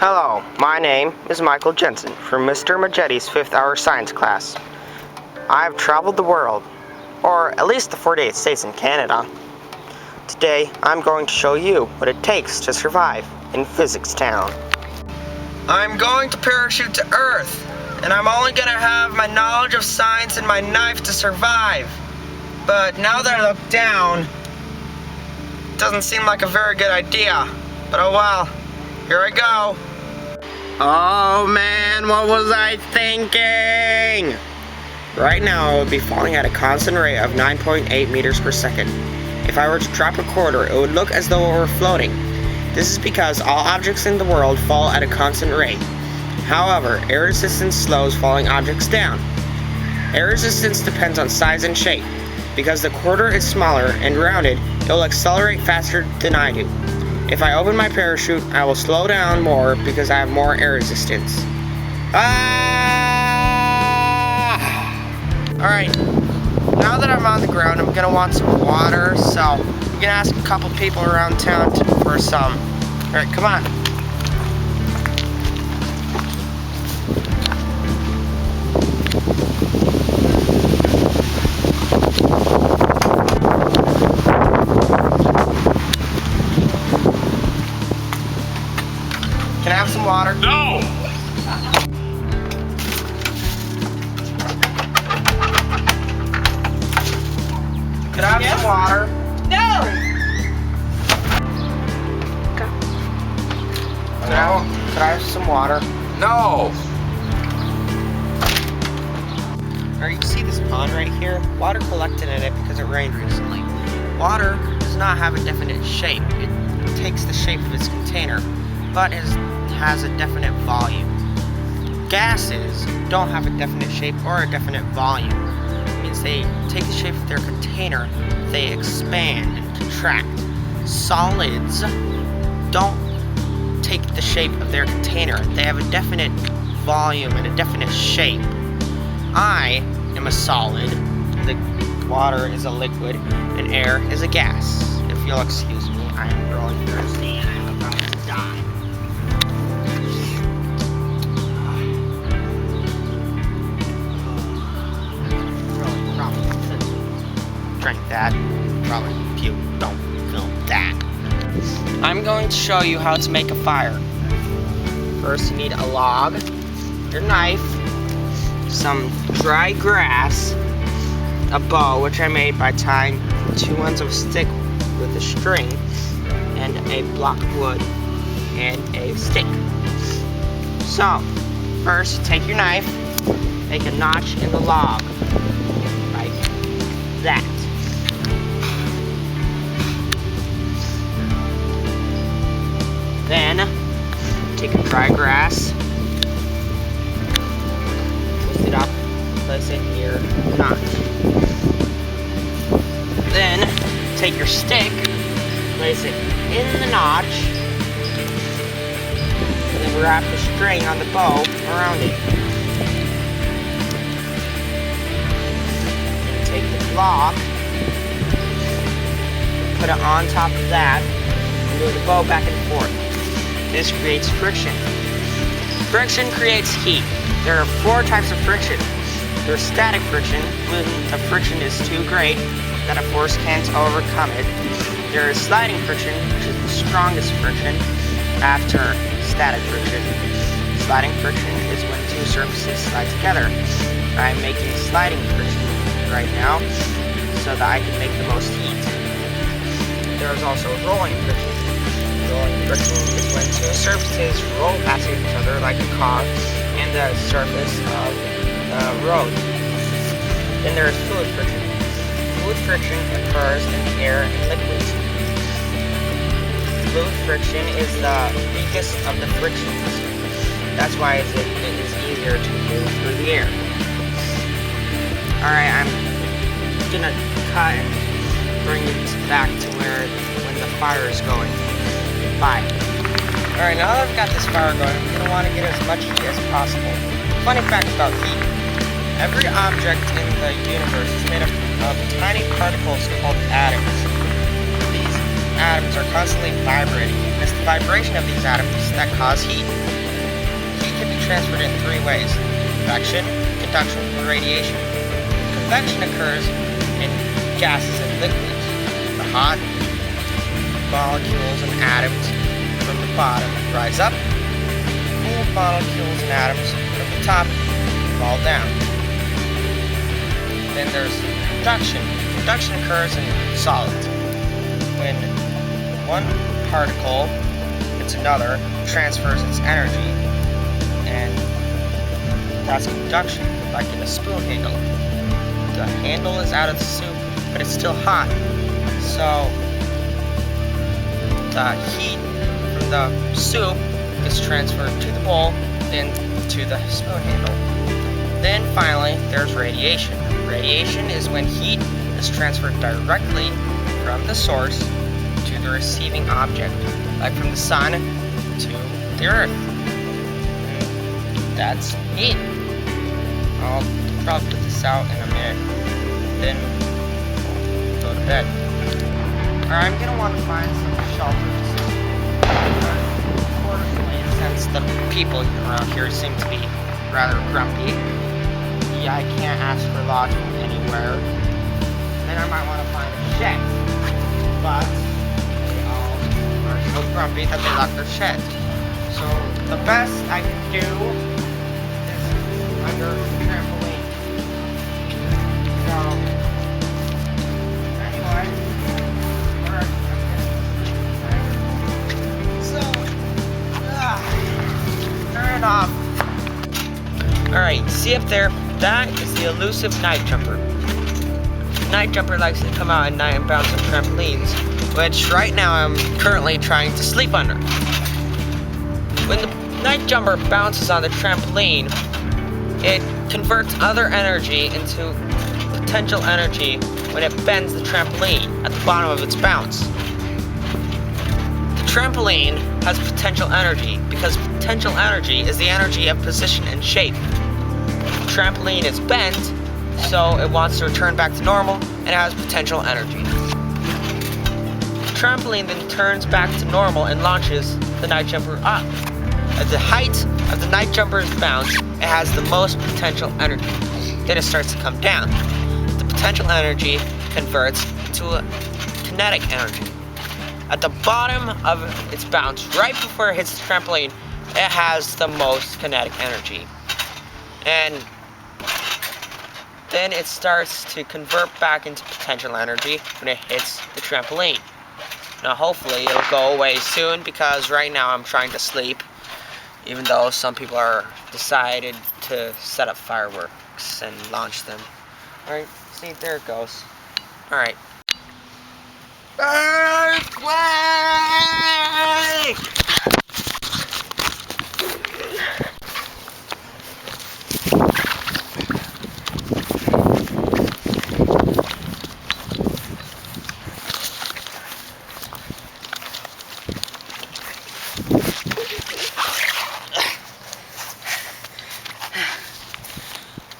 Hello, my name is Michael Jensen from Mr. Majetti's 5th hour science class. I've traveled the world, or at least the 48 states and Canada. Today, I'm going to show you what it takes to survive in Physics Town. I'm going to parachute to Earth, and I'm only going to have my knowledge of science and my knife to survive. But now that I look down, it doesn't seem like a very good idea. But oh well, here I go. Oh man, what was I thinking? Right now I would be falling at a constant rate of 9.8 meters per second. If I were to drop a quarter, it would look as though it were floating. This is because all objects in the world fall at a constant rate. However, air resistance slows falling objects down. Air resistance depends on size and shape. Because the quarter is smaller and rounded, it will accelerate faster than I do. If I open my parachute, I will slow down more because I have more air resistance. Alright, now that I'm on the ground, I'm going to want some water, so I'm going to ask a couple people around town for some. Alright, come on. Can I have some water? No! Can I have some water? No! Could I have some water? No! Alright, you see this pond right here? Water collected in it because it rained recently. Water does not have a definite shape. It takes the shape of its container, but has a definite volume. Gases don't have a definite shape or a definite volume. It means they take the shape of their container, they expand and contract. Solids don't take the shape of their container. They have a definite volume and a definite shape. I am a solid, the water is a liquid, and air is a gas. If you'll excuse me, I am really thirsty and I'm about to die. Really, probably shouldn't drink that. Probably puke. Don't film that. I'm going to show you how to make a fire. First, you need a log, your knife, some dry grass, a bow, which I made by tying 2 ends of a stick with a string, and a block of wood and a stick. So, first take your knife, make a notch in the log, like that. Then, take your dry grass, twist it up, place it near the notch. Then, take your stick, place it in the notch, and then wrap the string on the bow around it. And take the block, put it on top of that, and move the bow back and forth. This creates friction. Friction creates heat. There are 4 types of friction. There's static friction, when the friction is too great that a force can't overcome it. There is sliding friction, which is the strongest friction after static friction. Sliding friction is when 2 surfaces slide together. I'm making sliding friction right now so that I can make the most heat. There is also rolling friction. Rolling friction is when 2 surfaces roll past each other like a car and the surface of the road. Then there is fluid friction. Fluid friction occurs in air and liquids. Fluid friction is the weakest of the frictions. That's why it is easier to move through the air. Alright, I'm gonna cut and bring it back to when the fire is going. Bye. Alright, now that I've got this fire going, I'm gonna want to get as much heat as possible. Funny fact about heat. Every object in the universe is made up of tiny particles called atoms. These atoms are constantly vibrating. It's the vibration of these atoms that cause heat. Heat can be transferred in three ways: convection, conduction, and radiation. Convection occurs in gases and liquids. The hot molecules and atoms from the bottom rise up. Cool molecules and atoms from the top fall down. Then there's conduction. Conduction occurs in solids. When one particle hits another, transfers its energy, and that's conduction, like in a spoon handle. The handle is out of the soup, but it's still hot, so the heat from the soup is transferred to the bowl, then to the spoon handle. Then finally, there's radiation. Radiation is when heat is transferred directly from the source to the receiving object, like from the sun to the earth. That's it. I'll probably put this out in a minute, then go to bed. Alright, I'm gonna want to find some shelters. Unfortunately, since the people around here seem to be rather grumpy, yeah, I can't ask for lodging anywhere. Then I might want to find a shed. But they all are so grumpy that they lock their shed. So the best I can do is under the trampoline. So anyway, turn it off. Alright, see up there? That is the elusive night jumper. The night jumper likes to come out at night and bounce on trampolines, which right now I'm currently trying to sleep under. When the night jumper bounces on the trampoline, it converts other energy into potential energy when it bends the trampoline at the bottom of its bounce. The trampoline has potential energy because potential energy is the energy of position and shape. The trampoline is bent, so it wants to return back to normal, and it has potential energy. The trampoline then turns back to normal and launches the night jumper up. At the height of the night jumper's bounce, it has the most potential energy. Then it starts to come down. The potential energy converts to a kinetic energy. At the bottom of its bounce, right before it hits the trampoline, it has the most kinetic energy. And then it starts to convert back into potential energy when it hits the trampoline. Now hopefully it'll go away soon, because right now I'm trying to sleep, even though some people are decided to set up fireworks and launch them. Alright, see, there it goes. Alright. Earthquake!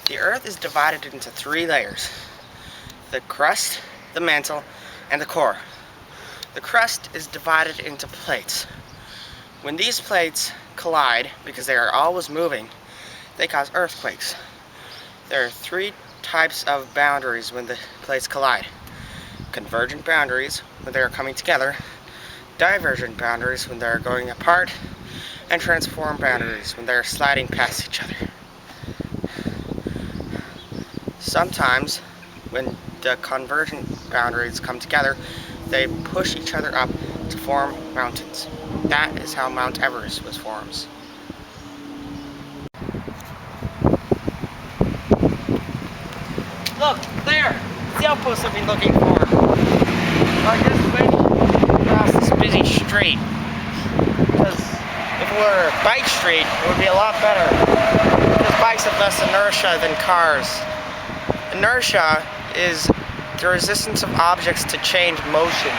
The Earth is divided into three layers: the crust, the mantle, and the core. The crust is divided into plates. When these plates collide, because they are always moving, they cause earthquakes. There are three types of boundaries when the plates collide: convergent boundaries, when they are coming together; divergent boundaries, when they are going apart; and transform boundaries, when they are sliding past each other. Sometimes, when the convergent boundaries come together, they push each other up to form mountains. That is how Mount Everest was formed. Look, there! The outpost I've been looking for. I just went across this busy street. Because if it were a bike street, it would be a lot better. Because bikes have less inertia than cars. Inertia is the resistance of objects to change motion.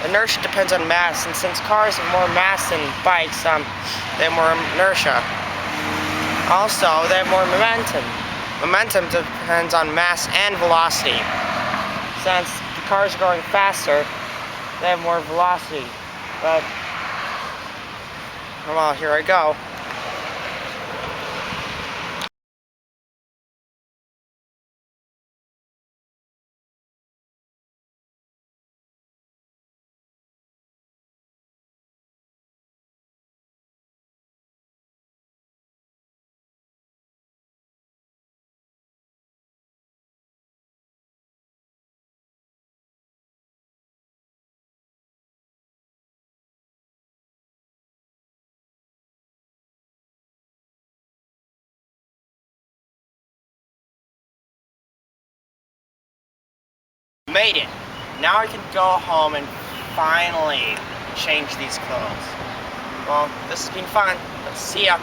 Inertia depends on mass, and since cars have more mass than bikes, they have more inertia. Also, they have more momentum. Momentum depends on mass and velocity. Since the cars are going faster, they have more velocity. But, well, here I go. Made it. Now I can go home and finally change these clothes. Well, this has been fun. See ya.